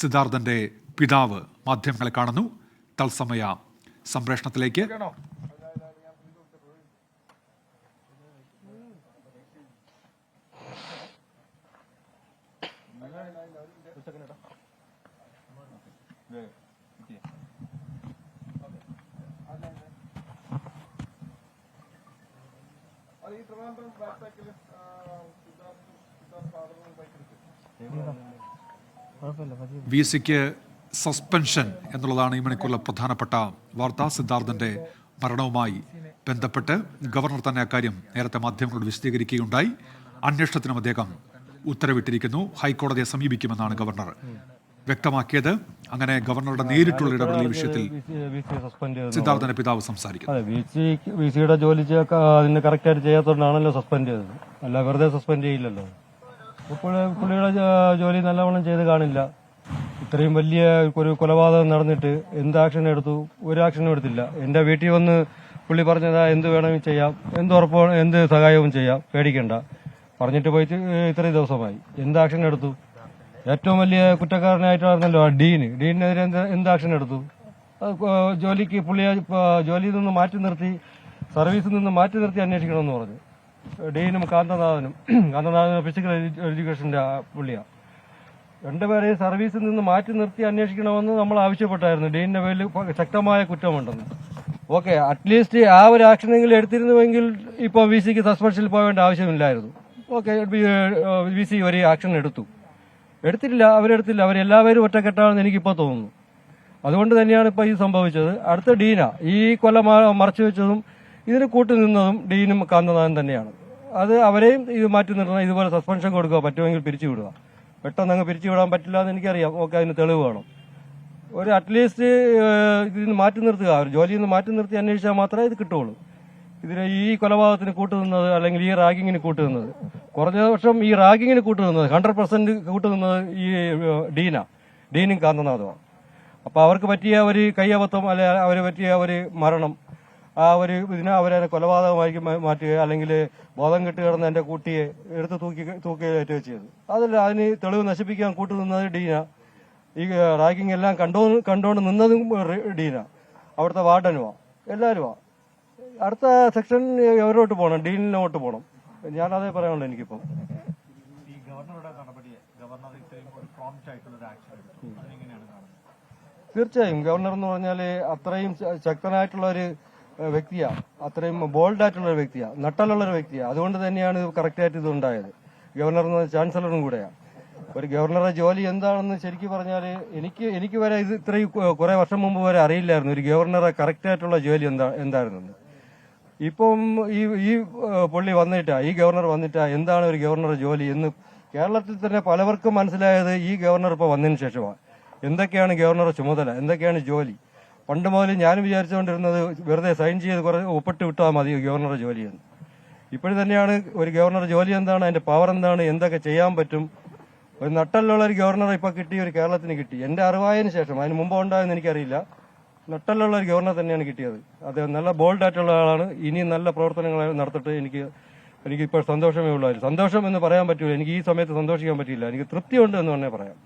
സിദ്ധാർത്ഥന്റെ പിതാവ് മാധ്യമങ്ങളെ കാണുന്നു. തത്സമയ സംപ്രേഷണത്തിലേക്ക്. VCക്ക് സസ്പെൻഷൻ എന്നുള്ളതാണ് ഈ മണിക്കൂറിലെ പ്രധാനപ്പെട്ട വാർത്ത. സിദ്ധാർത്ഥന്റെ മരണവുമായി ബന്ധപ്പെട്ട് ഗവർണർ തന്നെ അക്കാര്യം നേരത്തെ മാധ്യമങ്ങളോട് വിശദീകരിക്കുകയുണ്ടായി. അന്വേഷണത്തിനും അദ്ദേഹം ഉത്തരവിട്ടിരിക്കുന്നു. ഹൈക്കോടതിയെ സമീപിക്കുമെന്നാണ് ഗവർണർ വ്യക്തമാക്കിയത്. അങ്ങനെ ഗവർണറുടെ നേരിട്ടുള്ള ഇടപെടൽ ഈ വിഷയത്തിൽ സിദ്ധാർത്ഥന്റെ പിതാവ് സംസാരിക്കുന്നു. വിസിയുടെ ജോലി അതിന് കറക്റ്റായിട്ട് ചെയ്യാത്തതുകൊണ്ടാണല്ലോ സസ്പെൻഡ് ചെയ്തത്, അല്ല വെറുതെ സസ്പെൻഡ് ചെയ്യില്ലല്ലോ. പുള്ളിയുടെ ജോലി നല്ലവണ്ണം ചെയ്ത് കാണില്ല. ഇത്രയും വലിയ ഒരു കൊലപാതകം നടന്നിട്ട് എന്ത് ആക്ഷൻ എടുത്തു? ഒരു ആക്ഷനും എടുത്തില്ല. എന്റെ വീട്ടിൽ വന്ന് പുള്ളി പറഞ്ഞതാ എന്ത് വേണമെങ്കിൽ ചെയ്യാം, എന്ത് സഹായവും ചെയ്യാം, പേടിക്കണ്ട പറഞ്ഞിട്ട് പോയിട്ട് ഇത്രയും ദിവസമായി. എന്ത് ആക്ഷൻ എടുത്തു? ഏറ്റവും വലിയ കുറ്റക്കാരനായിട്ടായിരുന്നല്ലോ ഡീനെതിരെ എന്ത് ആക്ഷൻ എടുത്തു? ജോലിക്ക് പുള്ളിയെ ജോലിയിൽ നിന്ന് മാറ്റി നിർത്തി, സർവീസിൽ നിന്ന് മാറ്റി നിർത്തി അന്വേഷിക്കണമെന്ന് പറഞ്ഞു. ഡീനും കാന്തനാഥനും ഫിസിക്കൽ എഡ്യൂക്കേഷന്റെ പുള്ളിയാണ്. രണ്ടുപേരെയും സർവീസിൽ നിന്ന് മാറ്റി നിർത്തി അന്വേഷിക്കണമെന്ന് നമ്മൾ ആവശ്യപ്പെട്ടായിരുന്നു. ഡീനിന്റെ പേരിൽ ശക്തമായ കുറ്റമുണ്ടെന്ന്. ഓക്കെ, അറ്റ്ലീസ്റ്റ് ആ ഒരു ആക്ഷനെങ്കിലും എടുത്തിരുന്നുവെങ്കിൽ ഇപ്പോൾ VCക്ക് സസ്പെൻഷനിൽ പോകേണ്ട ആവശ്യമില്ലായിരുന്നു. ഓക്കെ, VC ഒരു ആക്ഷൻ എടുത്തിട്ടില്ല, അവരെല്ലാവരും ഒറ്റക്കെട്ടാണെന്ന് എനിക്കിപ്പോൾ തോന്നുന്നു. അതുകൊണ്ട് തന്നെയാണ് ഇപ്പോൾ ഇത് സംഭവിച്ചത്. അടുത്ത ഡീന ഈ കൊല്ലം മറച്ചു വെച്ചതും ഇതിന് കൂട്ടുനിന്നതും ഡീനും കാന്തനാഥൻ തന്നെയാണ്. അത് അവരെയും ഇത് മാറ്റി നിർത്തണം, ഇതുപോലെ സസ്പെൻഷൻ കൊടുക്കുക, പറ്റുമെങ്കിൽ പിരിച്ചുവിടുക. പെട്ടെന്ന് അങ്ങ് പിരിച്ചുവിടാൻ പറ്റില്ല എന്ന് എനിക്കറിയാം. ഓക്കെ, അതിന് തെളിവ് വേണം. ഒരു അറ്റ്ലീസ്റ്റ് ഇതിന് മാറ്റി നിർത്തുക, ജോലിയിൽ നിന്ന് മാറ്റി നിർത്തി അന്വേഷിച്ചാൽ മാത്രമേ ഇത് കിട്ടുള്ളൂ. ഇതിന് ഈ കൊലപാതകത്തിന് കൂട്ടുനിന്നത് അല്ലെങ്കിൽ ഈ റാഗിങ്ങിന് കൂട്ടുനിന്നത്, കുറഞ്ഞ വർഷം ഈ റാഗിങ്ങിന് കൂട്ടുനിന്നത് 100% കൂട്ടുനിന്നത് ഈ ഡീനും കാന്തനാഥുമാണ്. അപ്പൊ അവർക്ക് പറ്റിയ ഒരു കയ്യബദ്ധം അല്ലെ അവര് പറ്റിയ ഒരു മരണം, ആ ഒരു ഇതിനെ അവരെ കൊലപാതകമായി മാറ്റുക, അല്ലെങ്കിൽ ബോധം കെട്ട് കിടന്ന എന്റെ കുട്ടിയെ എടുത്ത് തൂക്കിയേറ്റ് ചെയ്തു. അതല്ല, അതിന് തെളിവ് നശിപ്പിക്കാൻ കൂട്ടുനിന്നത് ഡീന. ഈ റാഗിങ് എല്ലാം കണ്ടോണ്ട് നിന്നതും ഡീന, അവിടുത്തെ വാർഡനുമാണ്, എല്ലാവരുമാണ്. അടുത്ത സെക്ഷൻ എവരോട്ട് പോകണം, ഡീനിനോട്ട് പോകണം. ഞാനതേ പറയാനുള്ളൂ എനിക്കിപ്പം. തീർച്ചയായും ഗവർണർ എന്ന് പറഞ്ഞാല് അത്രയും ശക്തനായിട്ടുള്ള ഒരു വ്യക്തിയാണ്, അത്രയും ബോൾഡായിട്ടുള്ള ഒരു വ്യക്തിയാണ്, നട്ടലുള്ള ഒരു വ്യക്തിയാണ്. അതുകൊണ്ട് തന്നെയാണ് കറക്റ്റായിട്ട് ഇത് ഉണ്ടായത്. ഗവർണർ എന്ന് പറഞ്ഞാൽ ചാൻസലറും കൂടെയാണ്. ഒരു ഗവർണറുടെ ജോലി എന്താണെന്ന് ശരിക്കും പറഞ്ഞാൽ എനിക്ക് വരെ ഇത് ഇത്രയും കുറെ വർഷം മുമ്പ് വരെ അറിയില്ലായിരുന്നു ഒരു ഗവർണറെ കറക്റ്റായിട്ടുള്ള ജോലി എന്തായിരുന്നെന്ന്. ഇപ്പം ഈ പുള്ളി വന്നിട്ടാ, ഈ ഗവർണർ വന്നിട്ടാ എന്താണ് ഒരു ഗവർണറുടെ ജോലി എന്ന് കേരളത്തിൽ തന്നെ പലവർക്കും മനസ്സിലായത് ഈ ഗവർണർ ഇപ്പോൾ വന്നതിന് ശേഷമാണ്. എന്തൊക്കെയാണ് ഗവർണറുടെ ചുമതല, എന്തൊക്കെയാണ് ജോലി. പണ്ട് മുതൽ ഞാനും വിചാരിച്ചുകൊണ്ടിരുന്നത് വെറുതെ സൈൻ ചെയ്ത് കുറെ ഒപ്പിട്ട് വിട്ടാൽ മതി ഗവർണറുടെ ജോലിയെന്ന്. ഇപ്പോഴും തന്നെയാണ് ഒരു ഗവർണറുടെ ജോലി എന്താണ്, അതിന്റെ പവർ എന്താണ്, എന്തൊക്കെ ചെയ്യാൻ പറ്റും. ഒരു നട്ടലുള്ള ഒരു ഗവർണർ ഇപ്പൊ കിട്ടി, ഒരു കേരളത്തിന് കിട്ടി. എന്റെ അറിവായതിനു ശേഷം, അതിന് മുമ്പ് ഉണ്ടായെന്ന് എനിക്കറിയില്ല, നട്ടലുള്ള ഒരു ഗവർണർ തന്നെയാണ് കിട്ടിയത്. അദ്ദേഹം നല്ല ബോൾഡായിട്ടുള്ള ആളാണ്. ഇനിയും നല്ല പ്രവർത്തനങ്ങൾ നടത്തിട്ട് എനിക്കിപ്പോൾ സന്തോഷമേ ഉള്ളൂ. സന്തോഷം എന്ന് പറയാൻ പറ്റൂല, എനിക്ക് ഈ സമയത്ത് സന്തോഷിക്കാൻ പറ്റില്ല. എനിക്ക് തൃപ്തിയുണ്ട് എന്ന് തന്നെ പറയാം.